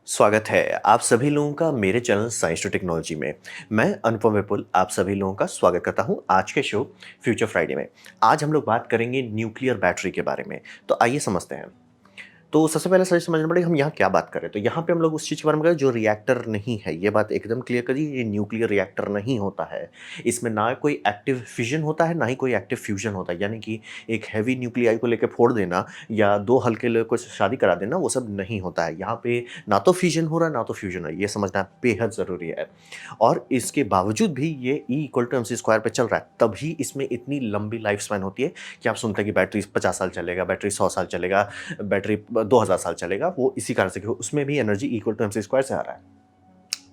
स्वागत है आप सभी लोगों का मेरे चैनल साइंस टू टेक्नोलॉजी में। मैं अनुपम विपुल आप सभी लोगों का स्वागत करता हूं आज के शो फ्यूचर फ्राइडे में। आज हम लोग बात करेंगे न्यूक्लियर बैटरी के बारे में। तो आइए समझते हैं। तो सबसे पहले सही समझना पड़ेगा हम यहाँ क्या बात कर रहे हैं। तो यहाँ पे हम लोग उस चीज़ के बारे में करें जो रिएक्टर नहीं है। ये बात एकदम क्लियर करिए, ये न्यूक्लियर रिएक्टर नहीं होता है। इसमें ना कोई एक्टिव फिजन होता है, ना ही कोई एक्टिव फ्यूजन होता है। यानी कि एक हैवी न्यूक्लियाई को लेके फोड़ देना या 2 हल्के लोग को शादी करा देना, वो सब नहीं होता है। यहाँ पे ना तो फिजन हो रहा है, ना तो फ्यूजन है। ये समझना बेहद ज़रूरी है। और इसके बावजूद भी ये E = mc² पे चल रहा है, तभी इसमें इतनी लंबी लाइफ स्पैन होती है कि आप सुनते हैं कि बैटरी 50 साल चलेगा, बैटरी 100 साल चलेगा, बैटरी 2000 साल चलेगा। वो इसी कारण से कि उसमें भी एनर्जी E = mc² से आ रहा है।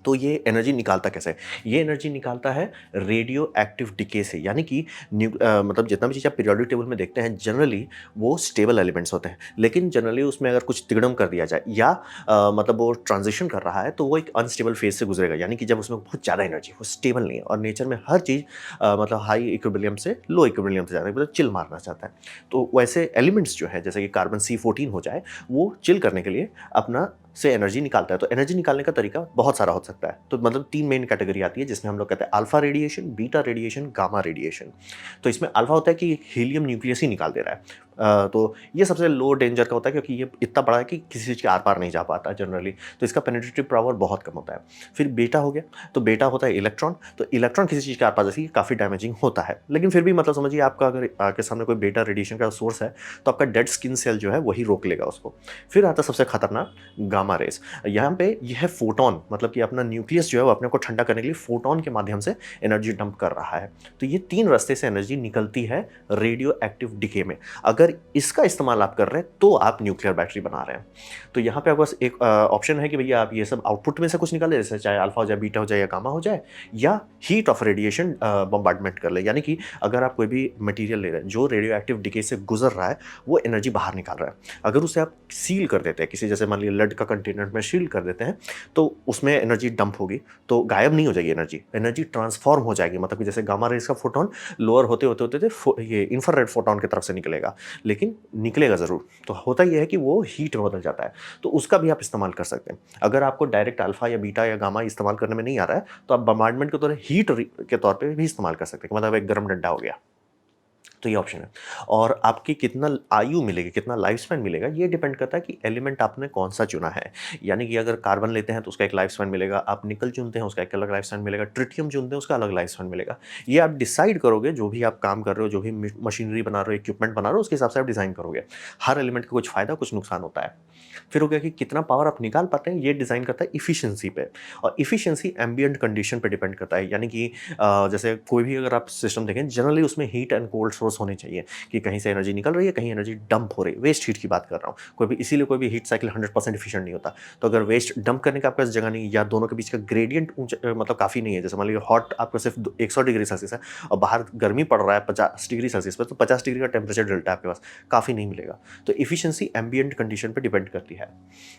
तो ये एनर्जी निकालता कैसे है? ये एनर्जी निकालता है रेडियो एक्टिव डिके से। यानी कि मतलब जितना भी चीज़ आप पीरियोडिक टेबल में देखते हैं जनरली वो स्टेबल एलिमेंट्स होते हैं, लेकिन जनरली उसमें अगर कुछ तिगड़म कर दिया जाए या मतलब वो ट्रांजिशन कर रहा है तो वो एक अनस्टेबल फेज से गुजरेगा। यानी कि जब उसमें बहुत ज़्यादा एनर्जी, वो स्टेबल नहीं है। और नेचर में हर चीज़ मतलब हाई इक्विलिब्रियम से लो इक्विलिब्रियम से जाता है, मतलब चिल मारना चाहता है। तो वैसे एलिमेंट्स जो है जैसे कि कार्बन C14 हो जाए, वो चिल करने के लिए अपना से एनर्जी निकालता है। तो एनर्जी निकालने का तरीका बहुत सारा हो सकता है। तो मतलब 3 मेन कैटेगरी आती है जिसमें हम लोग कहते हैं alpha radiation, beta radiation, gamma radiation. तो इसमें अल्फा होता है कि हीलियम न्यूक्लियस ही निकाल दे रहा है। तो ये सबसे लो डेंजर का होता है क्योंकि ये इतना बड़ा है कि किसी चीज़ के आर-पार नहीं जा पाता जनरली। तो इसका पेनिट्रेटिव पावर बहुत कम होता है। फिर बीटा हो गया, तो बीटा होता है इलेक्ट्रॉन। तो इलेक्ट्रॉन किसी चीज़ के आर-पार जैसे काफ़ी डैमेजिंग होता है। लेकिन फिर भी मतलब समझिए आपका अगर आपके सामने कोई बीटा रेडिएशन का सोर्स है, तो आपका डेड स्किन सेल जो है वही रोक लेगा उसको। फिर आता है सबसे खतरनाक गामा रेज़। यहाँ पे यह फोटोन मतलब कि अपना न्यूक्लियस जो है वो अपने को ठंडा करने के लिए फोटोन के माध्यम से एनर्जी डंप कर रहा है। तो ये 3 रास्ते से एनर्जी निकलती है रेडियो एक्टिव डिके में। अगर इसका इस्तेमाल आप कर रहे हैं तो आप न्यूक्लियर बैटरी बना रहे हैं। तो यहाँ पे आपके पास एक ऑप्शन है कि भैया आप ये सब आउटपुट में से कुछ निकालें, जैसे चाहे अल्फा हो जाए, बीटा हो जाए या गामा हो जाए, या हीट ऑफ रेडिएशन बम्बार्डमेंट कर ले। यानी कि अगर आप कोई भी मटेरियल ले रहे हैं जो रेडियो एक्टिव डिके से गुजर रहा है, वो एनर्जी बाहर निकाल रहा है। अगर उसे आप सील कर देते हैं किसी, जैसे मान लीजिए लेड का कंटेनर में सील कर देते हैं, तो उसमें एनर्जी डंप होगी। तो गायब नहीं हो जाएगी एनर्जी, एनर्जी ट्रांसफॉर्म हो जाएगी। मतलब कि जैसे गामा रेज का फोटोन लोअर होते होते होते ये इंफ्रारेड फोटोन की तरफ से निकलेगा, लेकिन निकलेगा ज़रूर। तो होता यह है कि वो हीट में बदल जाता है। तो उसका भी आप इस्तेमाल कर सकते हैं। अगर आपको डायरेक्ट अल्फा या बीटा या गामा इस्तेमाल करने में नहीं आ रहा है, तो आप बम्बार्डमेंट के तौर हीट के तौर पे भी इस्तेमाल कर सकते हैं। मतलब एक गर्म डंडा हो गया, तो ये ऑप्शन है। और आपकी कितना आयु मिलेगी, कितना लाइफ स्पैन मिलेगा, ये डिपेंड करता है कि एलिमेंट आपने कौन सा चुना है। यानी कि अगर कार्बन लेते हैं तो उसका एक लाइफ स्पैन मिलेगा, आप निकल चुनते हैं उसका एक अलग लाइफ स्पैन मिलेगा, ट्रिटियम चुनते हैं उसका अलग लाइफ स्पैन मिलेगा। ये आप डिसाइड करोगे, जो भी आप काम कर रहे हो, जो भी मशीनरी बना रहे हो, इक्विपमेंट बना रहे हो, उसके हिसाब से आप डिज़ाइन करोगे। हर एलिमेंट का कुछ फ़ायदा कुछ नुकसान होता है। फिर हो गया कि कितना पावर आप निकाल पाते हैं, ये डिज़ाइन करता है इफ़िशिएंसी पे। और इफ़िशिएंसी एम्बिएंट कंडीशन पे डिपेंड करता है। यानी कि जैसे कोई भी अगर आप सिस्टम देखें, जनरली उसमें हीट एंड कोल्ड सोर्स होने चाहिए कि कहीं से एनर्जी निकल रही है, कहीं एनर्जी डंप हो रही है। वेस्ट हीट की बात कर रहा हूँ। कोई भी इसीलिए कोई भी हीट साइकिल 100% एफिशिएंट नहीं होता। तो अगर वेस्ट डंप करने का आपके पास जगह नहीं, या दोनों के बीच का ग्रेडियंट मतलब काफ़ी नहीं है, जैसे मान लीजिए हॉट आपको सिर्फ 100 डिग्री सेल्सियस है और बाहर गर्मी पड़ रहा है 50 डिग्री सेल्सियस पर, तो 50 डिग्री का टेम्परेचर डेल्टा आपके पास काफ़ी नहीं मिलेगा। तो इफिशिएंसी एम्बिएंट कंडीशन पे डिपेंड करती है।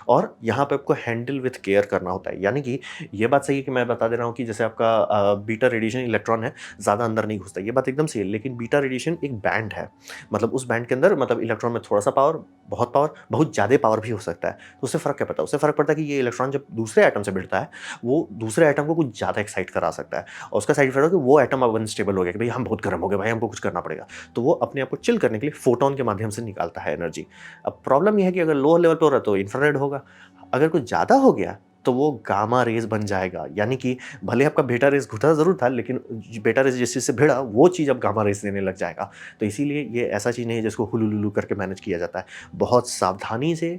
और यहाँ पे आपको हैंडल विथ केयर करना होता है। यानी कि ये बात सही है कि मैं बता दे रहा हूँ कि जैसे आपका बीटा रेडिएशन इलेक्ट्रॉन है, ज़्यादा अंदर नहीं घुसता, ये बात एकदम सही है। लेकिन बीटा रेडिएशन एक बैंड है, मतलब उस बैंड के अंदर मतलब इलेक्ट्रॉन में थोड़ा-सा पावर, बहुत ज़्यादा पावर भी हो सकता है। तो उससे फ़र्क क्या पड़ता है? उससे फ़र्क पड़ता है कि ये इलेक्ट्रॉन जब दूसरे एटम से भिड़ता है, वो दूसरे एटम को कुछ ज़्यादा एक्साइट करा सकता है। और उसका साइड इफेक्ट है कि वो एटम अब अनस्टेबल हो गया कि भई हम बहुत गर्म हो गए, भाई हमको कुछ करना पड़ेगा। तो वो अपने आप को चिल करने के लिए फोटॉन के माध्यम से निकालता है एनर्जी। अब प्रॉब्लम ये है कि अगर लो लेवल पे हो रहा है तो इंफ्रारेड होगा, अगर कुछ ज़्यादा हो गया तो वो गामा रेज़ बन जाएगा। यानी कि भले आपका बीटा रेज़ घुटा ज़रूर था, लेकिन बीटा रेज़ जिस चीज़ से भिड़ा वो चीज़ अब गामा रेज़ देने लग जाएगा। तो इसीलिए ये ऐसा चीज़ नहीं है जिसको हुलुलुलु करके मैनेज किया जाता है। बहुत सावधानी से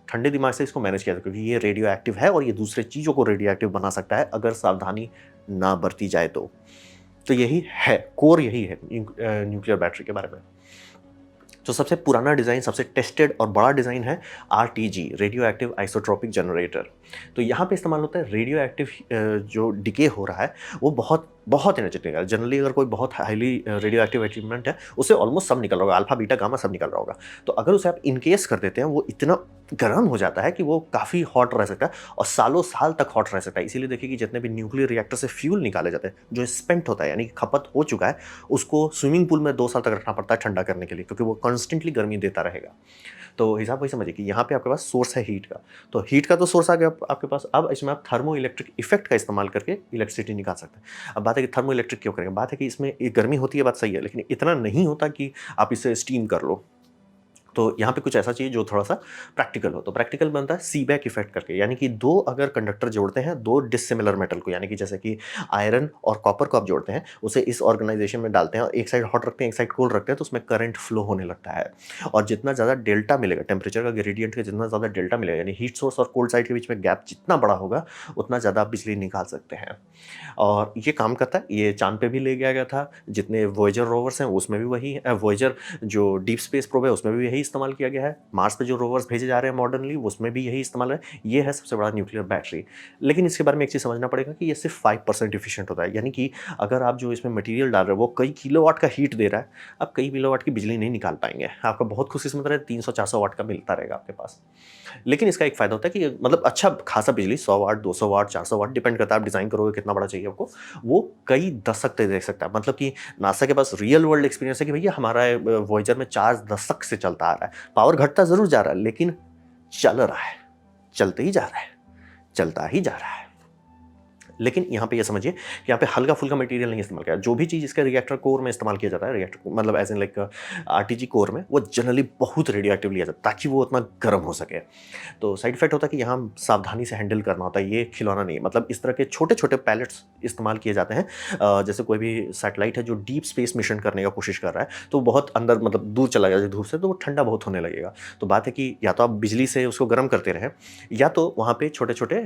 ठंडे दिमाग से इसको मैनेज किया जाता है, क्योंकि ये रेडियो एक्टिव है और ये दूसरे चीज़ों को रेडियो एक्टिव बना सकता है अगर सावधानी ना बरती जाए तो। तो यही है, कोर यही है न्यूक्लियर बैटरी के बारे में। जो सबसे पुराना डिज़ाइन, सबसे टेस्टेड और बड़ा डिज़ाइन है RTG, radio active isotropic generator. तो यहाँ पे इस्तेमाल होता है रेडियो एक्टिव जो डिके हो रहा है वो बहुत बहुत एनर्जेटिक निकल, जनरली अगर कोई बहुत हाईली रेडियो एक्टिव एलिमेंट है, उससे ऑलमोस्ट सब निकल रहा होगा, अल्फा, बीटा, गामा सब निकल रहा होगा। तो अगर उसे आप इनकेस कर देते हैं, वो इतना गर्म हो जाता है कि वो काफ़ी हॉट रह सकता है और सालों साल तक हॉट रह सकता है। इसीलिए देखिए कि जितने भी न्यूक्लियर रिएक्टर से फ्यूल निकाले जाते हैं, जो स्पेंट होता है यानी कि खपत हो चुका है, उसको स्विमिंग पूल में 2 साल तक रखना पड़ता है ठंडा करने के लिए, क्योंकि वो कॉन्स्टेंटली गर्मी देता रहेगा। तो हिसाब वही समझिए कि यहाँ पे आपके पास सोर्स है हीट का। तो हीट का तो सोर्स आ गया आपके पास, अब इसमें आप थर्मो इलेक्ट्रिक इफेक्ट का इस्तेमाल करके इलेक्ट्रिसिटी निकाल सकते हैं। अब बात है कि थर्मो इलेक्ट्रिक क्यों करेंगे? बात है कि इसमें ये गर्मी होती है, बात सही है, लेकिन इतना नहीं होता कि आप इसे स्टीम कर लो। तो यहाँ पे कुछ ऐसा चाहिए जो थोड़ा-सा प्रैक्टिकल हो। तो प्रैक्टिकल बनता है सीबैक इफ़ेक्ट करके, यानी कि 2 अगर कंडक्टर जोड़ते हैं, 2 डिसिमिलर मेटल को, यानी कि जैसे कि आयरन और कॉपर को आप जोड़ते हैं, उसे इस ऑर्गेनाइज़ेशन में डालते हैं और एक साइड हॉट रखते हैं, एक साइड कोल्ड रखते हैं, तो उसमें करंट फ्लो होने लगता है। और जितना ज़्यादा डेल्टा मिलेगा, टेम्परेचर का ग्रेडिएंट का जितना ज़्यादा डेल्टा मिलेगा, यानी हीट सोर्स और कोल्ड साइड के बीच में गैप जितना बड़ा होगा, उतना ज़्यादा आप बिजली निकाल सकते हैं। और ये काम करता है, ये चाँद पे भी ले गया गया था, जितने वॉयेजर रोवर्स हैं, उसमें भी वही वॉयेजर जो डीप स्पेस प्रोब है, उसमें भी यही इस्तेमाल किया गया है। मार्स पे जो रोवर्स भेजे जा रहे हैं मॉडर्नली, उसमें भी यही इस्तेमाल है। ये है सबसे बड़ा न्यूक्लियर बैटरी। लेकिन इसके बारे में एक चीज़ समझना पड़ेगा कि ये सिर्फ 5% एफिशिएंट होता है, यानी कि अगर आप जो इसमें मटेरियल डाल रहे हो, वो कई किलोवाट का हीट दे रहा है, आप कई किलोवाट की बिजली नहीं निकाल पाएँगे। आपका बहुत खुशकिस्मत रहे 300-400 वाट का मिलता रहेगा आपके पास। लेकिन इसका एक फ़ायदा होता है कि मतलब अच्छा खासा बिजली 100 वाट, 200 वाट, 400 वाट डिपेंड करता है आप डिज़ाइन करोगे कितना बड़ा चाहिए आपको, वो कई दशक तक दे सकता है। मतलब कि नासा के पास रियल वर्ल्ड एक्सपीरियंस है कि भैया हमारा वॉयेजर में 4 दशक से चलता आ रहा है। पावर घटता ज़रूर जा रहा है, लेकिन चल रहा है, चलते ही जा रहा है, चलता ही जा रहा है। लेकिन यहाँ पे ये समझिए कि यहाँ पे हल्का-फुल्का मटेरियल नहीं इस्तेमाल किया। जो भी चीज़ इसके रिएक्टर कोर में इस्तेमाल किया जाता है, रिएक्टर मतलब as in like RTG core में, वो जनरली बहुत रेडियो एक्टिव लिया जाता है ताकि वो उतना गर्म हो सके। तो साइड इफेक्ट होता है कि यहाँ सावधानी से हैंडल करना होता है, ये खिलौना नहीं है। मतलब इस तरह के छोटे-छोटे पैलेट्स इस्तेमाल किए जाते हैं। जैसे कोई भी सैटेलाइट है जो डीप स्पेस मिशन करने का कोशिश कर रहा है, तो बहुत अंदर मतलब दूर चला गया धूप से, तो वो ठंडा बहुत होने लगेगा। तो बात है कि या तो आप बिजली से उसको गर्म करते रहें, या तो वहाँ पे छोटे-छोटे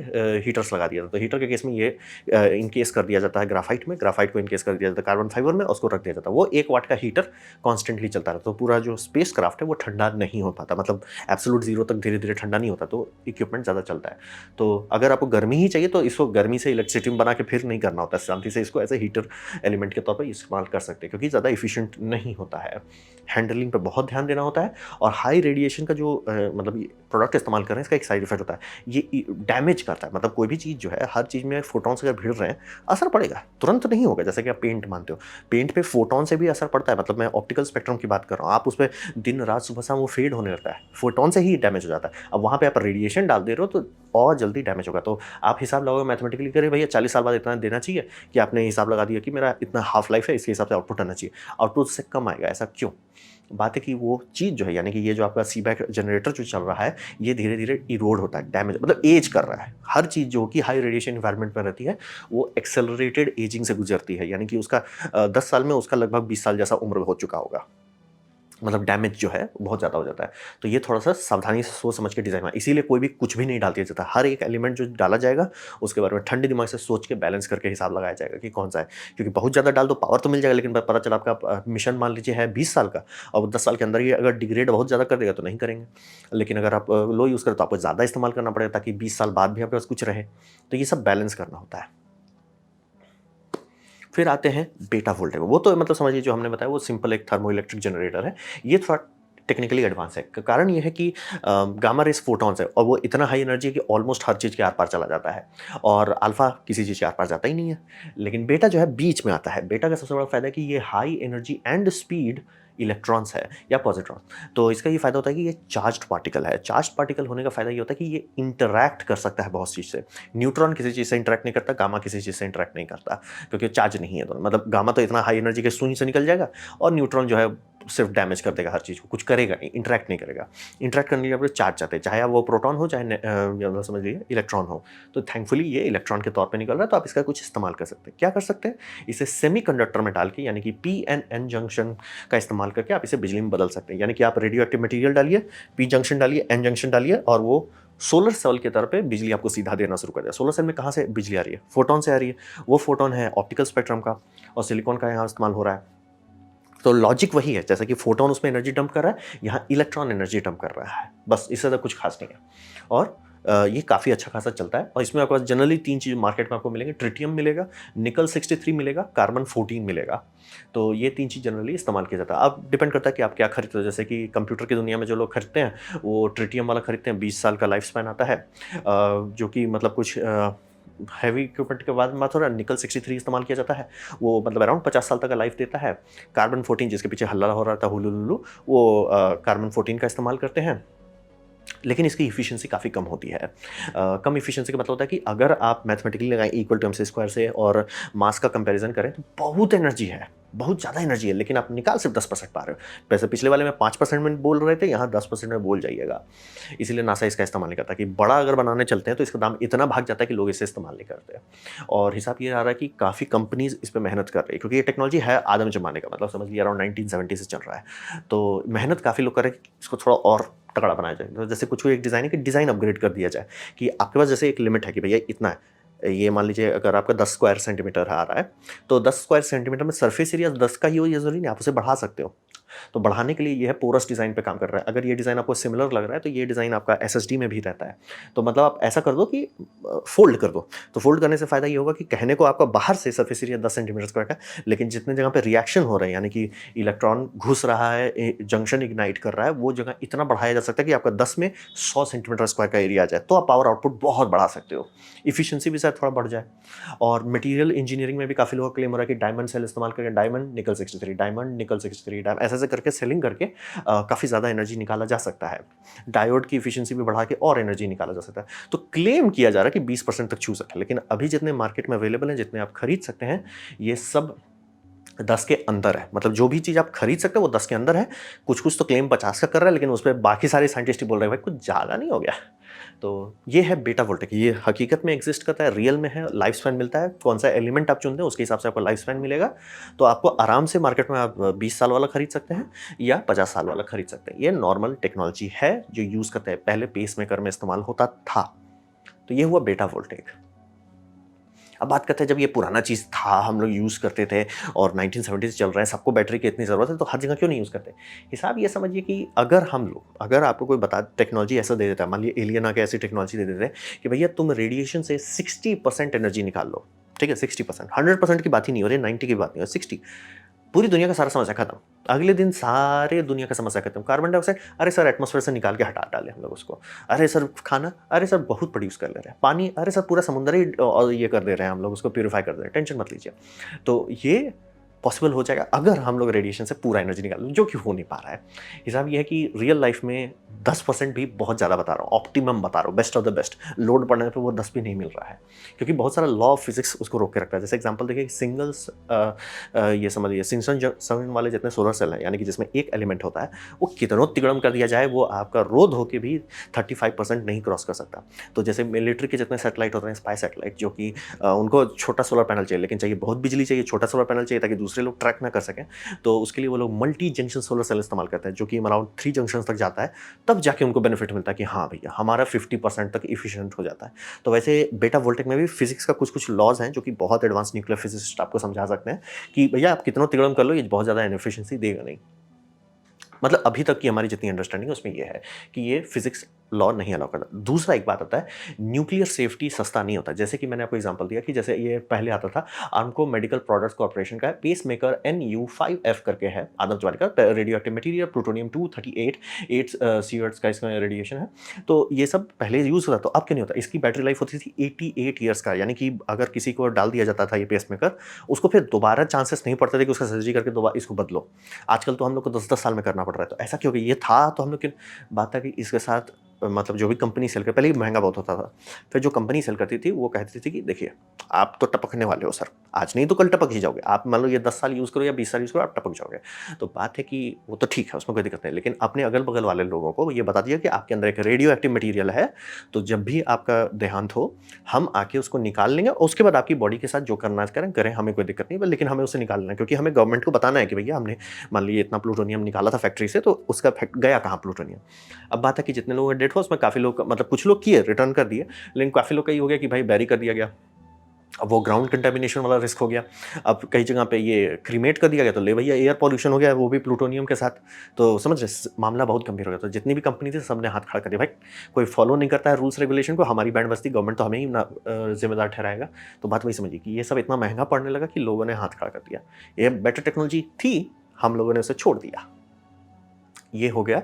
हीटर्स लगा दिया जाता है। तो हीटर के केस में ये इनकेस कर दिया जाता है ग्राफाइट में, ग्राफाइट को इनकेस कर दिया जाता है कार्बन फाइबर में, उसको रख दिया जाता है। वो 1 वाट का हीटर कॉन्स्टेंटली चलता रहता है। तो पूरा जो स्पेस क्राफ्ट है वो ठंडा नहीं हो पाता, मतलब एब्सोल्यूट ज़ीरो तक धीरे-धीरे ठंडा नहीं होता, तो इक्विपमेंट ज़्यादा चलता है। तो अगर आपको गर्मी ही चाहिए तो इसको गर्मी से इलेक्ट्रिसिटी में बना के फिर नहीं करना होता है, शांति से इसको एज़ ए हीटर एलिमेंट के तौर पे इस्तेमाल कर सकते हैं, क्योंकि ज़्यादा एफिशिएंट नहीं होता है। हैंडलिंग पे बहुत ध्यान देना होता है और हाई रेडिएशन का जो मतलब प्रोडक्ट इस्तेमाल कर रहे हैं, इसका एक साइड इफेक्ट होता है, ये डैमेज करता है। मतलब कोई भी चीज़ जो है, हर चीज़ में फोटॉन्स अगर भिड़ रहे हैं, असर पड़ेगा, तुरंत नहीं होगा। जैसे कि आप पेंट मानते हो, पेंट पे फोटॉन से भी असर पड़ता है। मतलब मैं ऑप्टिकल स्पेक्ट्रम की बात कर रहा हूँ, आप उस पे दिन रात सुबह शाम वो फेड होने लगता है, फोटॉन से ही डैमेज हो जाता है। अब वहाँ पे आप रेडिएशन डाल दे रहे हो तो और जल्दी डैमेज होगा। तो आप हिसाब लगाओगे मैथमेटिकली, करे भैया 40 साल बाद इतना देना चाहिए, कि आपने हिसाब लगा दिया कि मेरा इतना हाफ लाइफ है, इसके हिसाब से आउटपुट आना चाहिए, आउटपुट से कम आएगा। ऐसा क्यों? बात है कि वो चीज़ जो है, यानी कि ये जो आपका सीबैक जनरेटर जो चल रहा है, ये धीरे-धीरे इरोड होता है, डैमेज मतलब एज कर रहा है। हर चीज़ जो कि हाई रेडिएशन एनवायरनमेंट में रहती है, वो एक्सेलरेटेड एजिंग से गुजरती है, यानी कि उसका 10 साल में उसका लगभग 20 साल जैसा उम्र हो चुका होगा। मतलब डैमेज जो है बहुत ज़्यादा हो जाता है। तो ये थोड़ा-सा सावधानी से सोच समझ के डिज़ाइन हुआ है। इसीलिए कोई भी कुछ भी नहीं डाल दिया जाता। हर एक एलिमेंट जो डाला जाएगा, उसके बारे में ठंडे दिमाग से सोच के बैलेंस करके हिसाब लगाया जाएगा कि कौन-सा है। क्योंकि बहुत ज़्यादा डाल दो, पावर तो मिल जाएगा, लेकिन प पता चला आपका मिशन मान लीजिए है 20 साल का, और वो 10 साल के अंदर ही अगर डिग्रेड बहुत ज़्यादा कर देगा तो नहीं करेंगे। लेकिन अगर आप लो यूज़ करें तो आपको ज़्यादा इस्तेमाल करना पड़ेगा, ताकि 20 साल बाद भी आपके पास कुछ रहे। तो ये सब बैलेंस करना होता है। फिर आते हैं बेटा वोल्टेज। वो तो मतलब समझिए जो हमने बताया वो सिंपल एक थर्मोइलेक्ट्रिक जनरेटर है। ये थोड़ा टेक्निकली एडवांस है। कारण ये है कि गामा रेज़ फोटॉन्स है और वो इतना हाई एनर्जी है कि ऑलमोस्ट हर चीज़ के आर-पार चला जाता है, और अल्फ़ा किसी चीज़ के आर-पार जाता ही नहीं है। लेकिन बेटा जो है बीच में आता है। बेटा का सबसे बड़ा फ़ायदा है कि ये high energy and speed electrons है या पॉज़िट्रॉन। तो इसका ये फ़ायदा होता है कि ये चार्ज्ड पार्टिकल है। चार्ज्ड पार्टिकल होने का फ़ायदा ये होता है कि ये इंटरैक्ट कर सकता है बहुत चीज़ से। न्यूट्रॉन किसी चीज़ से इंटरैक्ट नहीं करता, गामा किसी चीज़ से इंटरैक्ट नहीं करता, क्योंकि चार्ज नहीं है दोनों। मतलब गामा तो इतना हाई एनर्जी के शून्य से निकल जाएगा, और न्यूट्रॉन जो है सिर्फ डैमेज कर देगा हर चीज़ को, कुछ करेगा नहीं, इंटरैक्ट नहीं करेगा। इंटरैक्ट करने के लिए आपको चार्ज चाहते हैं, चाहे वो प्रोटॉन हो, चाहे या समझ लीजिए इलेक्ट्रॉन हो। तो थैंकफुली ये इलेक्ट्रॉन के तौर पे निकल रहा है, तो आप इसका कुछ इस्तेमाल कर सकते हैं। क्या कर सकते हैं? इसे सेमीकंडक्टर में डाल के, यानी कि पी एन एन जंक्शन का इस्तेमाल करके आप इसे बिजली में बदल सकते हैं। यानी कि आप रेडियो एक्टिव मटेरियल डालिए, पी जंक्शन डालिए, एन जंक्शन डालिए, और वो सोलर सेल के तौर पे बिजली आपको सीधा देना शुरू कर दिया। सोलर सेल में कहाँ से बिजली आ रही है? फोटॉन से आ रही है। वो फोटॉन है ऑप्टिकल स्पेक्ट्रम का, और सिलिकॉन का यहाँ इस्तेमाल हो रहा है। तो लॉजिक वही है, जैसा कि फोटॉन उसमें एनर्जी डंप कर रहा है, यहाँ इलेक्ट्रॉन एनर्जी डंप कर रहा है, बस इससे ज़्यादा कुछ खास नहीं है। और ये काफ़ी अच्छा खासा चलता है और इसमें आपको जनरली 3 चीज़ मार्केट में आपको मिलेंगे, ट्रिटियम मिलेगा, निकल 63 मिलेगा, कार्बन 14 मिलेगा। तो ये 3 चीज़ जनरली इस्तेमाल किया जाता है। अब डिपेंड करता है कि आप क्या खरीदते हो, जैसे कि कंप्यूटर की दुनिया में जो लोग खरीदते हैं, वो ट्रिटियम वाला खरीदते हैं, 20 साल का लाइफ स्पैन आता है। जो कि मतलब कुछ हैवी इक्विपमेंट के बाद में थोड़ा निकल 63 इस्तेमाल किया जाता है, वो मतलब अराउंड 50 साल तक का लाइफ देता है। कार्बन 14 जिसके पीछे हल्ला हो रहा था हुलुलुलु, वो कार्बन 14 का इस्तेमाल करते हैं, लेकिन इसकी इफ़िशिएंसी काफ़ी कम होती है। कम इफ़िशिएंसी का मतलब होता है कि अगर आप मैथमेटिकली लगाएँ इक्वल टू एम² से और मास का कंपैरिज़न करें तो बहुत एनर्जी है, बहुत ज़्यादा एनर्जी है, लेकिन आप निकाल सिर्फ 10% पा रहे हो। वैसे पिछले वाले में 5% में बोल रहे थे, यहाँ 10% में बोल जाइएगा। इसीलिए नासा इसका इस्तेमाल नहीं करता कि बड़ा अगर बनाने चलते हैं तो इसका दाम इतना भाग जाता है कि लोग इसे इस्तेमाल नहीं करते। और हिसाब ये आ रहा है कि काफ़ी कंपनीज़ इस पे मेहनत कर रही है, क्योंकि ये टेक्नोलॉजी है आदम ज़माने का, मतलब समझ लीजिए अराउंड 1970 से चल रहा है। तो मेहनत काफ़ी लोग कर रहे हैं कि इसको थोड़ा और तगड़ा बनाया जाए। तो जैसे कुछ एक डिज़ाइन है कि डिज़ाइन अपग्रेड कर दिया जाए, कि आपके पास जैसे एक लिमिट है कि भैया इतना है। ये मान लीजिए अगर आपका 10 स्क्वायर सेंटीमीटर आ रहा है, तो 10 स्क्वायर सेंटीमीटर में सरफेस एरिया 10 का ही हो, ये ज़रूरी नहीं, आप उसे बढ़ा सकते हो। तो बढ़ाने के लिए ये है पोरस डिज़ाइन पे काम कर रहा है। अगर ये डिज़ाइन आपको सिमिलर लग रहा है तो ये डिज़ाइन आपका एसएसडी में भी रहता है। तो मतलब आप ऐसा कर दो कि फ़ोल्ड कर दो। तो फ़ोल्ड करने से फ़ायदा ये होगा कि कहने को आपका बाहर से सरफेस एरिया 10 सेंटीमीटर स्क्वायर का है, लेकिन जितने जगह पे रिएक्शन हो रहे हैं, यानी कि इलेक्ट्रॉन घुस रहा है, जंक्शन इग्नाइट कर रहा है, वो जगह इतना बढ़ाया जा सकता है कि आपका 10 में 100 सेंटीमीटर स्क्वायर का एरिया आ जाए। तो आप पावर आउटपुट बहुत बढ़ा सकते हो। एफिशिएंसी भी शायद थोड़ा बढ़ जाए। और मटेरियल इंजीनियरिंग में भी काफ़ी लोगों का क्लेम हो रहा है कि डायमंड सेल इस्तेमाल करके डायमंड निकल 63, डायमंड निकल 63, ऐसे-ऐसे करके सेलिंग करके काफ़ी ज़्यादा एनर्जी निकाला जा सकता है। डायोड की एफिशिएंसी भी बढ़ा के और एनर्जी निकाला जा सकता है। तो क्लेम किया जा रहा है कि 20% तक छू सकता है, लेकिन अभी जितने मार्केट में अवेलेबल हैं, जितने आप खरीद सकते हैं, ये सब 10 के अंदर है। मतलब जो भी चीज़ आप खरीद सकते हो वो 10 के अंदर है। कुछ-कुछ तो क्लेम 50 का कर रहा है, लेकिन उसपे बाकी सारे साइंटिस्ट ही बोल रहे हैं भाई कुछ ज़्यादा नहीं हो गया? तो ये है बेटा वोल्टेक, ये हकीकत में एग्जिस्ट करता है, रियल में है, लाइफ स्पैन मिलता है। कौन सा एलिमेंट आप चुनते हैं उसके हिसाब से आपको लाइफ स्पैन मिलेगा। तो आपको आराम से मार्केट में आप 20 साल वाला खरीद सकते हैं या 50 साल वाला खरीद सकते हैं। ये नॉर्मल टेक्नोलॉजी है जो यूज़ करते हैं, पहले पेसमेकर में इस्तेमाल होता था। तो ये हुआ बेटा वोल्टेक। अब बात करते हैं, जब ये पुराना चीज़ था, हम लोग यूज़ करते थे और 1970 से चल रहा है, सबको बैटरी की इतनी ज़रूरत है, तो हर जगह क्यों नहीं यूज़ करते? हिसाब ये समझिए कि अगर आपको कोई बता टेक्नोलॉजी ऐसा दे देता है, मान लीजिए एलियन आके ऐसी टेक्नोलॉजी दे देते हैं कि भैया तुम रेडिएशन से 60% एनर्जी निकाल लो, ठीक है? 60%, 100% की बात ही नहीं हो रही, 90 की बात नहीं हो रही, 60, पूरी दुनिया का सारा समस्या खत्म। अगले दिन सारे दुनिया का समस्या खत्म। कार्बन डाइऑक्साइड, अरे सर एटमॉस्फेयर से निकाल के हटा डालें हम लोग उसको। अरे सर खाना, अरे सर बहुत प्रोड्यूस कर ले रहे हैं। पानी, अरे सर पूरा समुद्र ही और ये कर दे रहे हैं हम लोग, उसको प्यूरीफाई कर दे रहे हैं, टेंशन मत लीजिए। तो ये पॉसिबल हो जाएगा अगर हम लोग रेडिएशन से पूरा एनर्जी निकाल लें, जो कि हो नहीं पा रहा है। हिसाब ये है कि रियल लाइफ में 10% भी बहुत ज़्यादा बता रहा हूँ, ऑप्टिमम बता रहा हूँ, best of the best. Load पड़ने पे वो 10 भी नहीं मिल रहा है, क्योंकि बहुत सारा लॉ ऑफ फिजिक्स उसको रोक के रखता है। जैसे एग्जांपल देखिए, सिंगल्स ये समझिए सिंगसन जंक्शन वाले जितने सोलर सेल हैं, यानी कि जिसमें एक एलिमेंट होता है, वो कितनों तिगड़म कर दिया जाए, वो आपका रोध होके भी 35% नहीं क्रॉस कर सकता। तो जैसे मिलिट्री के जितने सैटेलाइट होते हैं, स्पाई सैटेलाइट, जो कि उनको छोटा सोलर पैनल चाहिए, लेकिन चाहिए बहुत बिजली चाहिए, छोटा सोलर पैनल चाहिए ताकि दूसरे लोग ट्रैक ना कर सकें। तो उसके लिए वो लोग मल्टी जंक्शन सोलर सेल इस्तेमाल करते हैं, जो कि अराउंड 3 जंक्शन तक जाता है, तब जाके उनको बेनिफिट मिलता है कि हाँ भैया हमारा 50% तक इफिशिएंट हो जाता है। तो वैसे बेटा वोल्टेक में भी फिजिक्स का कुछ-कुछ लॉज़ हैं, जो कि बहुत एडवांस न्यूक्लियर फिजिसिस्ट आपको समझा सकते हैं कि भैया आप कितना तिगड़म कर लो, ये बहुत ज़्यादा इनएफिशिएंसी देगा नहीं। मतलब अभी तक की हमारी जितनी अंडरस्टैंडिंग है उसमें ये है कि ये फिजिक्स लॉ नहीं अलाउ करता। दूसरा एक बात आता है, न्यूक्लियर सेफ्टी सस्ता नहीं होता। जैसे कि मैंने आपको एग्जांपल दिया कि जैसे ये पहले आता था, आर्मको मेडिकल प्रोडक्ट्स कॉर्पोरेशन का है, पेसमेकर NU5F करके है, आदमजुबानी का, रेडियो एक्टिव मटेरियल प्लूटोनियम 238 8 सीवर्ट्स का इसमें रेडिएशन है। तो ये सब पहले यूज़ होता, तो अब क्यों नहीं होता? इसकी बैटरी लाइफ होती थी 88 ईयर्स का, यानी कि अगर किसी को डाल दिया जाता था ये पेसमेकर, उसको फिर दोबारा चांसेस नहीं पड़ते थे कि उसका सर्जरी करके दोबारा इसको बदलो। आजकल तो हम लोग को 10-10 साल में करना पड़ रहा है। तो ऐसा क्यों? कि ये था तो हम लोग की बात है कि इसके साथ मतलब जो भी कंपनी सेल कर, पहले ही महंगा बहुत होता था। फिर जो कंपनी सेल करती थी वो कहती थी कि देखिए आप तो टपकने वाले हो सर, आज नहीं तो कल टपक ही जाओगे। आप मान लो ये 10 साल यूज़ करो या 20 साल यूज़ करो, आप टपक जाओगे। तो बात है कि वो तो ठीक है, उसमें कोई दिक्कत नहीं, लेकिन अपने अगल-बगल वाले लोगों को ये बता दिया कि आपके अंदर एक रेडियो एक्टिव मटेरियल है, तो जब भी आपका देहांत हो, हम आके उसको निकाल लेंगे और उसके बाद आपकी बॉडी के साथ जो करना है करें, हमें कोई दिक्कत नहीं, लेकिन हमें उसे निकालना है, क्योंकि हमें गवर्नमेंट को बताना है कि भैया हमने मान लीजिए इतना प्लूटोनियम निकाला था फैक्ट्री से, तो उसका गया कहाँ प्लूटोनियम। अब बात है कि जितने लोगों का डेथ हुआ उसमें काफ़ी लोग, मतलब कुछ लोग किए रिटर्न कर दिए, लेकिन काफ़ी लोग का ये हो गया कि भाई बैरी कर दिया गया। अब वो ग्राउंड कंटेमिनेशन वाला रिस्क हो गया। अब कई जगह पे ये क्रीमेट कर दिया गया, तो ले भैया एयर पॉल्यूशन हो गया, वो भी प्लूटोनियम के साथ। तो समझ रहे, मामला बहुत गंभीर हो गया। तो जितनी भी कंपनी थी सबने हाथ खड़ा कर दिया, भाई कोई फॉलो नहीं करता है रूल्स रेगुलेशन को, हमारी बैंड बजती, गवर्नमेंट तो हमें ही ना जिम्मेदार ठहराएगा। तो बात वही समझिए कि ये सब इतना महंगा पड़ने लगा कि लोगों ने हाथ खड़ा कर दिया। ये बेटर टेक्नोलॉजी थी, हम लोगों ने उसे छोड़ दिया। ये हो गया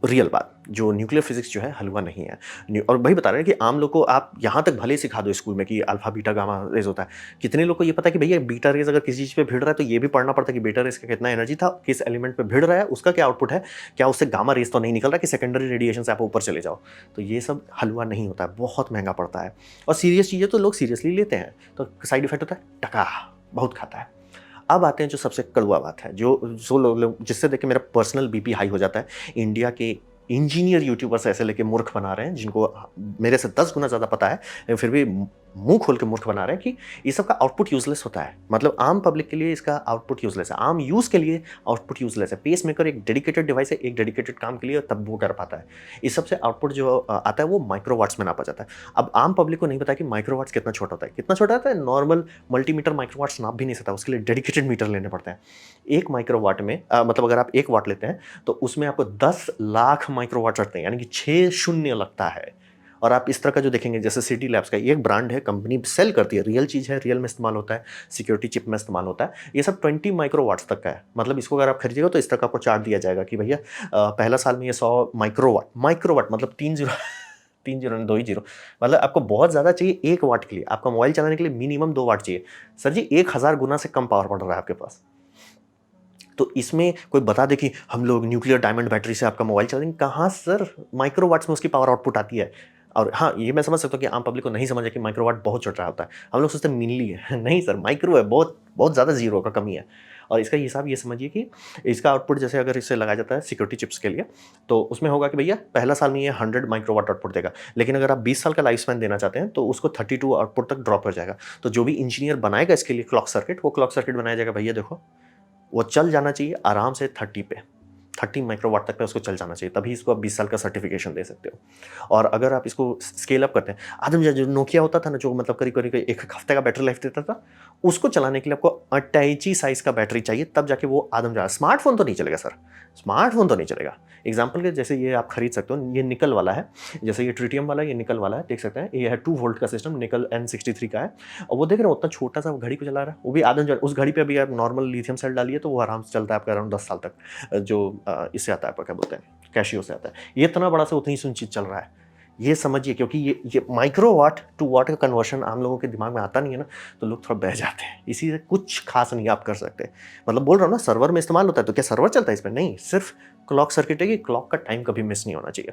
रियल बात। जो न्यूक्लियर फिजिक्स जो है हलवा नहीं है। और वही बता रहे हैं कि आम लोग को आप यहाँ तक भले ही सिखा दो स्कूल में कि अल्फा बीटा गामा रेज होता है, कितने लोग को ये पता है कि भैया बीटा रेज अगर किसी चीज़ पे भिड़ रहा है तो ये भी पढ़ना पड़ता है कि बीटा रेज का कितना एनर्जी था, किस एलिमेंट पे भिड़ रहा है, उसका क्या आउटपुट है, क्या उससे गामा रेज तो नहीं निकल रहा कि सेकेंडरी रेडिएशन से आप ऊपर चले जाओ। तो ये सब हलवा नहीं होता है, बहुत महंगा पड़ता है। और सीरियस चीज़ें तो लोग सीरियसली लेते हैं, तो साइड इफेक्ट होता है टका, बहुत खाता है। अब आते हैं जो सबसे कड़वा बात है, जो लोग जिससे देख के मेरा पर्सनल बीपी हाई हो जाता है। इंडिया के इंजीनियर यूट्यूबर्स ऐसे लेके मूर्ख बना रहे हैं, जिनको मेरे से 10 गुना ज़्यादा पता है, लेकिन फिर भी मुंह खोल के मूर्ख बना रहे हैं कि ये सब का आउटपुट यूजलेस होता है। मतलब आम पब्लिक के लिए इसका आउटपुट यूजलेस है, आम यूज़ के लिए आउटपुट यूजलेस है। पेस मेकर एक डेडिकेटेड डिवाइस है, एक डेडिकेटेड काम के लिए, तब वो कर पाता है। इस सबसे आउटपुट जो आता है वो माइक्रोवाट्स में नापा जाता है। अब आम पब्लिक को नहीं पता कि माइक्रोवाट्स कितना छोटा होता है, कितना छोटा होता है। नॉर्मल मल्टीमीटर माइक्रोवाट्स नाप भी नहीं सकता, उसके लिए डेडिकेटेड मीटर लेने पड़ते हैं। एक माइक्रोवाट में मतलब अगर आप 1 वाट लेते हैं तो उसमें आपको 10 लाख माइक्रोवाट चढ़ते हैं, यानी कि 6 शून्य लगता है। और आप इस तरह का जो देखेंगे, जैसे सिटी लैब्स का ये एक ब्रांड है, कंपनी सेल करती है, रियल चीज़ है, रियल में इस्तेमाल होता है, सिक्योरिटी चिप में इस्तेमाल होता है। ये सब 20 माइक्रोवाट्स तक का है। मतलब इसको अगर आप खरीदिएगा तो इस तरह का आपको चार्ट दिया जाएगा कि भैया पहला साल में ये 100 माइक्रोवाट मतलब 3 जीरो 3 जीरो नहीं 2 ही जीरो, मतलब आपको बहुत ज़्यादा चाहिए 1 वाट के लिए। आपका मोबाइल चलाने के लिए मिनिमम 2 वाट चाहिए। सर जी 1000 गुना से कम पावर पड़ रहा है आपके पास। तो इसमें कोई बता दे कि हम लोग न्यूक्लियर डायमंड बैटरी से आपका मोबाइल चलाएंगे, कहाँ सर? माइक्रोवाट्स में उसकी पावर आउटपुट आती है। और हाँ, ये मैं समझ सकता हूँ कि आम पब्लिक को नहीं समझ है कि माइक्रोवाट बहुत छोटा होता है। हम लोग सोचते हैं मिली है नहीं सर, माइक्रो है, बहुत बहुत ज़्यादा जीरो का कमी है। और इसका हिसाब ये समझिए कि इसका आउटपुट जैसे अगर इसे लगाया जाता है सिक्योरिटी चिप्स के लिए, तो उसमें होगा कि भैया पहला साल में ये 100 माइक्रोवाट आउटपुट देगा, लेकिन अगर आप 20 साल का लाइफ स्पैन देना चाहते हैं तो उसको 32 आउटपुट तक ड्रॉप कर जाएगा। तो जो भी इंजीनियर बनाएगा इसके लिए क्लॉक सर्किट, वो क्लॉक सर्किट बनाया जाएगा, भैया देखो वो चल जाना चाहिए आराम से 30 पे, 30 माइक्रोवाट तक पे उसको चल जाना चाहिए, तभी इसको आप 20 साल का सर्टिफिकेशन दे सकते हो। और अगर आप इसको स्केल अप करते हैं, आदम जो नोकिया होता था ना, जो मतलब करीब करीब 1 हफ्ते का बैटरी लाइफ देता था, उसको चलाने के लिए आपको अटैची साइज का बैटरी चाहिए, तब जाके वो आदम जा। स्मार्टफोन तो नहीं चलेगा सर, स्मार्टफोन तो नहीं चलेगा। एग्जाम्पल के जैसे ये आप खरीद सकते हो, ये निकल वाला है, जैसे ये ट्रिटियम वाला है, ये निकल वाला है, देख सकते हैं। ये है 2 वोल्ट का सिस्टम, निकल N63 का है। और वो देख रहे हो उतना छोटा सा घड़ी को चला रहा है, वो भी आदम। उस घड़ी पे अभी आप नॉर्मल लिथियम सेल डालिए तो वो आराम से चलता है आपका अराउंड 10 साल तक। जो इससे आता है आपका क्या बोलते हैं, कैशियो से आता है। ये इतना बड़ा से उतनी सुन चीज चल रहा है, ये समझिए। क्योंकि ये माइक्रोवाट टू वाट का कन्वर्शन आम लोगों के दिमाग में आता नहीं है ना, तो लोग थोड़ा बह जाते हैं। इसी से कुछ खास नहीं आप कर सकते। मतलब बोल रहा हूँ ना, सर्वर में इस्तेमाल होता है, तो क्या सर्वर चलता है इसमें? नहीं, सिर्फ क्लॉक सर्किट है कि क्लॉक का टाइम कभी मिस नहीं होना चाहिए,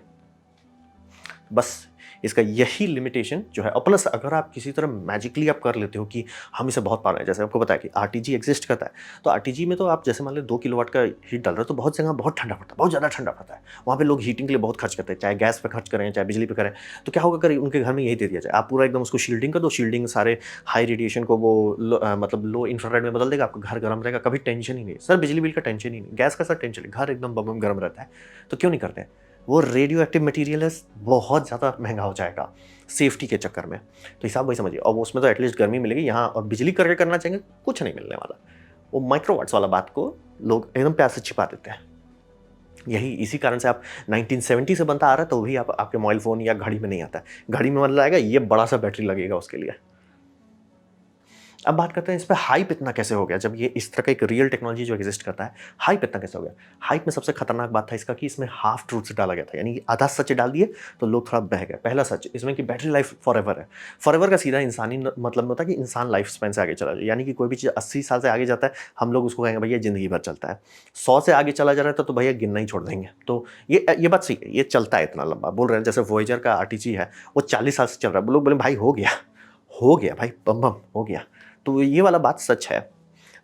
बस इसका यही लिमिटेशन जो है। और प्लस अगर आप किसी तरह मैजिकली आप कर लेते हो कि हम इसे बहुत पा रहे हैं, जैसे आपको बताया कि आरटीजी एग्जिस्ट करता है, तो आरटीजी में तो आप जैसे मान लो 2 किलोवाट का हीट डाल रहे हो, तो बहुत जगह बहुत ठंडा पड़ता है, बहुत ज़्यादा ठंडा पड़ता है। वहाँ पे लोग हीटिंग के लिए बहुत खर्च करते हैं, चाहे गैस पे खर्च करें चाहे बिजली पे करें। तो क्या होगा अगर उनके घर में यही दे दिया जाए, आप पूरा एकदम उसको शील्डिंग कर दो, शील्डिंग सारे हाई रेडिएशन को वो मतलब लो इंफ्रारेड में बदल देगा, आपका घर गर्म रहेगा, कभी टेंशन ही नहीं। सर बिजली बिल का टेंशन ही नहीं, गैस का सर टेंशन नहीं, घर एकदम बम गर्म रहता है। तो क्यों नहीं करते हैं? वो रेडियो एक्टिव मटीरियल है, बहुत ज़्यादा महंगा हो जाएगा सेफ्टी के चक्कर में। तो हिसाब वही समझिए। और उसमें तो एटलीस्ट गर्मी मिलेगी यहाँ, और बिजली करके करना चाहेंगे कुछ नहीं मिलने वाला। वो माइक्रोवाट्स वाला बात को लोग एकदम प्यार से छिपा देते हैं। यही इसी कारण से आप 1970 से बनता आ रहा है, तो भी आप आपके मोबाइल फ़ोन या घड़ी में नहीं आता है। घड़ी में मतलब आएगा ये बड़ा सा बैटरी लगेगा उसके लिए। अब बात करते हैं इस पे हाइप इतना कैसे हो गया, जब ये इस तरह का एक रियल टेक्नोलॉजी जो एग्जिस्ट करता है, हाइप इतना कैसे हो गया? हाइप में सबसे खतरनाक बात था इसका कि इसमें हाफ ट्रूथ्स डाला गया था, यानी कि आधा सच डाल दिए तो लोग थोड़ा बह गए। पहला सच इसमें कि बैटरी लाइफ फॉरएवर है। फॉरएवर का सीधा इंसानी मतलब में होता है कि इंसान लाइफ स्पैन से आगे चला जाए, यानी कि कोई भी चीज़ 80 साल से आगे जाता है, हम लोग उसको कहेंगे भैया ज़िंदगी भर चलता है। 100 से आगे चला जा रहा था तो भैया गिनना ही छोड़ देंगे। तो ये बात सही है, ये चलता है इतना लंबा। बोल रहे हैं जैसे वॉयेजर का आरटीजी है, वो 40 साल से चल रहा है, लोग बोले भाई हो गया भाई, बम बम हो गया। तो ये वाला बात सच है।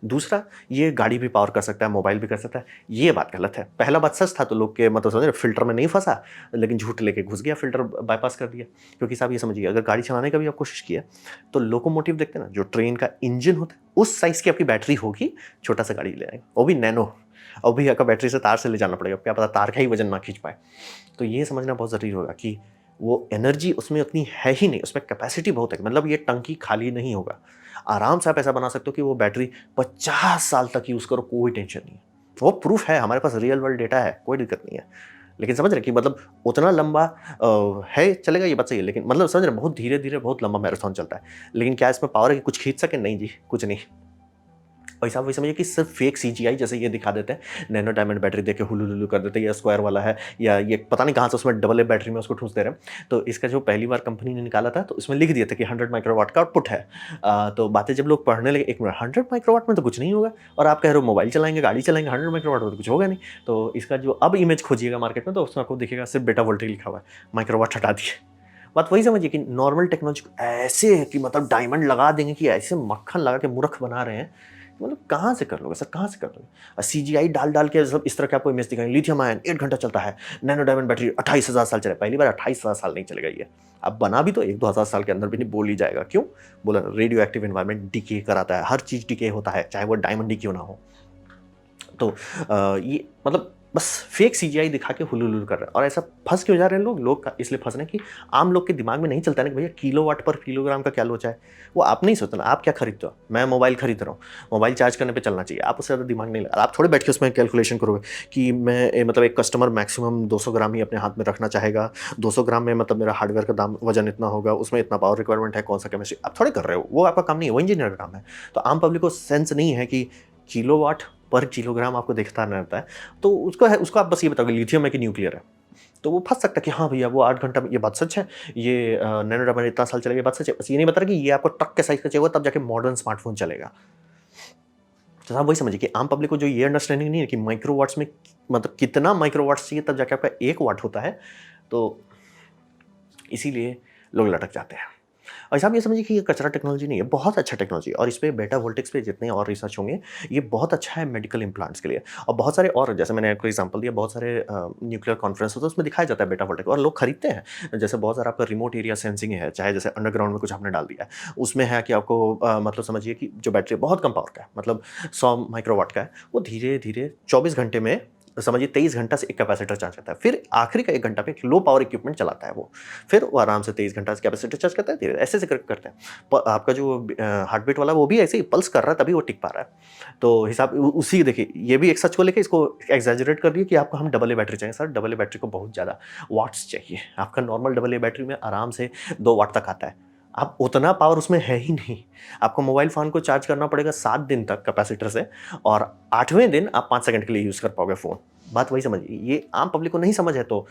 दूसरा, ये गाड़ी भी पावर कर सकता है, मोबाइल भी कर सकता है, ये बात गलत है। पहला बात सच था तो लोग के मतलब समझ फिल्टर में नहीं फंसा, लेकिन झूठ लेके घुस गया, फिल्टर बाईपास कर दिया। क्योंकि साहब ये समझिए, अगर गाड़ी चलाने का भी आप कोशिश किया तो लोकोमोटिव देखते हैं ना, जो ट्रेन का इंजन होता है उस साइज़ की आपकी बैटरी होगी, छोटा सा गाड़ी ले आएगा, वो भी नैनो। और भी आपका बैटरी से तार से ले जाना पड़ेगा, क्या पता तार का ही वजन ना खींच पाए। तो ये समझना बहुत ज़रूरी होगा कि वो एनर्जी उसमें उतनी है ही नहीं, उसमें कैपेसिटी बहुत है, मतलब ये टंकी खाली नहीं होगा। आराम से आप ऐसा बना सकते हो कि वो बैटरी 50 साल तक यूज़ करो, कोई टेंशन नहीं है। वो प्रूफ है, हमारे पास रियल वर्ल्ड डेटा है, कोई दिक्कत नहीं है। लेकिन समझ रहे हैं कि मतलब उतना लंबा है, चलेगा ये बात सही है, लेकिन मतलब समझ रहे हैं बहुत धीरे-धीरे बहुत लंबा मैराथन चलता है। लेकिन क्या इसमें पावर है कि कुछ खींच सके? नहीं जी, कुछ नहीं। पैसा वही समझिए कि सिर्फ फेक सीजीआई जैसे ये दिखा देते हैं, नैनो डायमंड बैटरी देके हुलुलुलु कर देते हैं, या स्क्वायर वाला है, या ये पता नहीं कहाँ से उसमें डबल ए बैटरी में उसको ठूस दे रहे हैं। तो इसका जो पहली बार कंपनी ने निकाला था, तो उसमें लिख दिया था कि 100 माइक्रोवाट का आउटपुट है। तो बातें जब लोग पढ़ने लगे, एक मिनट 100 माइक्रोवाट में तो कुछ नहीं होगा, और आप कह रहे हो मोबाइल चलाएंगे, गाड़ी चलाएंगे, 100 माइक्रोवाट में तो कुछ होगा नहीं। तो इसका जो अब इमेज खोजिएगा मार्केट में, तो उसमें आपको दिखेगा सिर्फ बेटा वोल्टेज लिखा हुआ है, माइक्रोवाट हटा दिए। बात वही समझिए कि नॉर्मल टेक्नोलॉजी को ऐसे है कि मतलब डायमंड लगा देंगे, कि ऐसे मक्खन लगा के मूर्ख बना रहे हैं, मतलब कहाँ से कर लोगे सर, कहाँ से कर लोगे? सीजीआई डाल डाल के सब इस तरह के आपको इमेज दिखाएंगे, लिथियम आयन 1 घंटा चलता है, नैनो डायमंड बैटरी 28,000 साल चले। पहली बार 28,000 साल नहीं चलेगा ये। अब बना भी तो 1-2 हज़ार साल के अंदर भी नहीं बोल ही जाएगा। क्यों? बोला रेडियो एक्टिव एनवायरनमेंट डिके कराता है, हर चीज़ डिके होता है, चाहे वो डायमंड ही क्यों ना हो। तो ये मतलब बस फेक सीजीआई दिखा के हुलुलुलु कर रहे हैं, और ऐसा फंस क्यों जा रहे हैं लोग? इसलिए फंस रहे हैं कि आम लोग के दिमाग में नहीं चलता है ना कि भैया किलोवाट पर किलोग्राम का क्या लोचा है। वो आप नहीं सोचते ना, आप क्या खरीदते हो? मैं मोबाइल खरीद रहा हूँ, मोबाइल चार्ज करने पे चलना चाहिए, आप उससे ज़्यादा दिमाग नहीं लगा, आप थोड़े बैठ के उसमें कैलकुलेशन करोगे कि मैं मतलब एक कस्टमर मैक्सिमम 200 ग्राम ही अपने हाथ में रखना चाहेगा, 200 ग्राम में मतलब मेरा हार्डवेयर का दाम वजन इतना होगा, उसमें इतना पावर रिक्वायरमेंट है, कौन सा केमिस्ट्री, आप थोड़े कर रहे हो, वो आपका काम नहीं है, वो इंजीनियर का काम है। तो आम पब्लिक को सेंस नहीं है कि किलोवाट पर किलोग्राम आपको दिखता रहता है। तो उसको आप बस ये बताओगे लिथियम है कि न्यूक्लियर है। तो वो फँस सकता है कि हाँ भैया वो 8 घंटा में, ये बात सच है, ये नैनो डायमंड इतना साल चलेगा, ये बात सच है। बस ये नहीं बता रहा कि ये आपको ट्रक के साइज़ का चाहिए होगा, तब जाके मॉडर्न स्मार्टफ़ोन चलेगा। तो आप वही समझिए कि आम पब्लिक को जो ये अंडरस्टैंडिंग नहीं है कि माइक्रोवाट्स में मतलब कितना माइक्रोवाट्स चाहिए तब जाके आपका 1 वाट होता है, तो इसीलिए लोग लटक जाते हैं। और साहब ये समझिए कि ये कचरा टेक्नोलॉजी नहीं है, बहुत अच्छा टेक्नोलॉजी है, और इस पे बेटा वोल्टिक्स पे जितने और रिसर्च होंगे, ये बहुत अच्छा है मेडिकल इम्प्लांट्स के लिए। और बहुत सारे, और जैसे मैंने आपको एग्जांपल दिया, बहुत सारे न्यूक्लियर कॉन्फ्रेंस होते हैं, उसमें दिखाया जाता है बेटा वोल्टिक, और लोग खरीदते हैं। जैसे बहुत सारा आपका रिमोट एरिया सेंसिंग है, चाहे जैसे अंडरग्राउंड में कुछ आपने डाल दिया है, उसमें है कि आपको मतलब समझिए कि जो बैटरी बहुत कम पावर का है, मतलब 100 माइक्रोवाट का है, वो धीरे धीरे 24 घंटे में समझिए 23 घंटा से एक कैपेसिटर चार्ज करता है, फिर आखिरी का 1 घंटा पे एक लो पावर इक्विपमेंट चलाता है वो, फिर वो आराम से 23 घंटा से कैपेसिटर चार्ज करता है, धीरे ऐसे ऐसे करके करते हैं। आपका जो हार्ट बीट वाला वो भी ऐसे ही पल्स कर रहा है, तभी वो टिक पा रहा है। तो हिसाब उसी देखिए, ये भी एक सच को लेके इसको एग्जैजरेट कर दिए कि आपको हम डबल ए बैटरी चाहिए। सर डबल ए बैटरी को बहुत ज़्यादा वाट्स चाहिए, आपका नॉर्मल डबल ए बैटरी में आराम से 2 वाट तक आता है। आप उतना पावर उसमें है ही नहीं। आपको मोबाइल फ़ोन को चार्ज करना पड़ेगा 7 दिन तक कैपेसिटर से, और 8वें दिन आप 5 सेकंड के लिए यूज़ कर पाओगे फ़ोन। बात वही समझिए, ये आम पब्लिक को नहीं समझ है, तो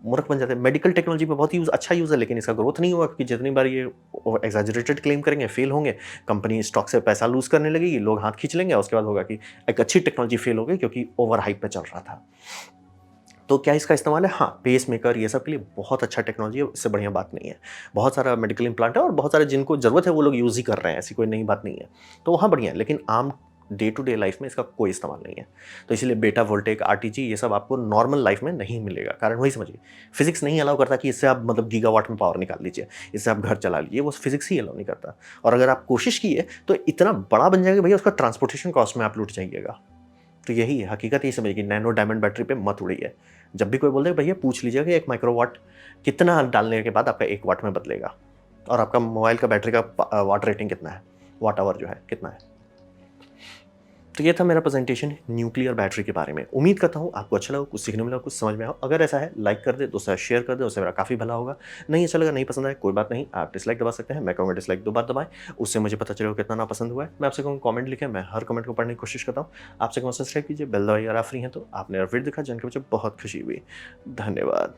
मूर्ख बन जाते हैं। मेडिकल टेक्नोलॉजी में बहुत अच्छा यूज़ है, लेकिन इसका ग्रोथ नहीं हुआ, क्योंकि जितनी बार ये एग्जैजरेटेड क्लेम करेंगे, फेल होंगे, कंपनी स्टॉक से पैसा लूज़ करने लगेगी, लोग हाथ खींच लेंगे, और उसके बाद होगा कि एक अच्छी टेक्नोलॉजी फेल हो गई क्योंकि ओवर हाइप पे चल रहा था। तो क्या इसका इस्तेमाल है? हाँ, पेसमेकर ये सब के लिए बहुत अच्छा टेक्नोलॉजी है, इससे बढ़िया बात नहीं है। बहुत सारा मेडिकल इम्प्लांट है, और बहुत सारे जिनको ज़रूरत है वो लोग यूज़ ही कर रहे हैं, ऐसी कोई नई बात नहीं है। तो वहाँ बढ़िया है, लेकिन आम डे टू डे लाइफ में इसका कोई इस्तेमाल नहीं है। तो इसीलिए बेटा वोल्टेक, आरटीजी ये सब आपको नॉर्मल लाइफ में नहीं मिलेगा। कारण वही समझिए, फिजिक्स नहीं अलाउ करता कि इससे आप मतलब गीगावाट में पावर निकाल लीजिए, इससे आप घर चला लीजिए, वो फिजिक्स ही अलाउ नहीं करता। और अगर आप कोशिश कीजिए तो इतना बड़ा बन जाएगा भैया, उसका ट्रांसपोर्टेशन कॉस्ट में आप लुट जाइएगा। तो यही है हकीकत, यही समझिए कि नैनो डायमंड बैटरी पे मत उड़िए। जब भी कोई बोले भैया पूछ लीजिएगा कि 1 माइक्रोवाट कितना डालने के बाद आपका 1 वाट में बदलेगा, और आपका मोबाइल का बैटरी का वाट रेटिंग कितना है, वाट आवर जो है कितना है। तो ये था मेरा प्रेजेंटेशन न्यूक्लियर बैटरी के बारे में। उम्मीद करता हूँ आपको अच्छा लगा, कुछ सीखने मिला, कुछ समझ में आया। अगर ऐसा है लाइक कर दे, दोस्तों शेयर कर दे, उससे मेरा काफ़ी भला होगा। नहीं अच्छा लगा, नहीं पसंद आया, कोई बात नहीं, आप डिसलाइक दबा सकते हैं। मैं कहूँगा डिसलाइक 2 बार दबाएं, उससे मुझे पता चलेगा कितना ना पसंद हुआ है। मैं आपसे कहूँगा कमेंट लिखें, मैं हर कमेंट को पढ़ने की कोशिश करता हूँ। आपसे कहूँ सब्सक्राइब कीजिए, बेल दबाइए, अगर आप फ्री हैं तो। आपने वीडियो देखा जानकर मुझे बहुत खुशी हुई। धन्यवाद।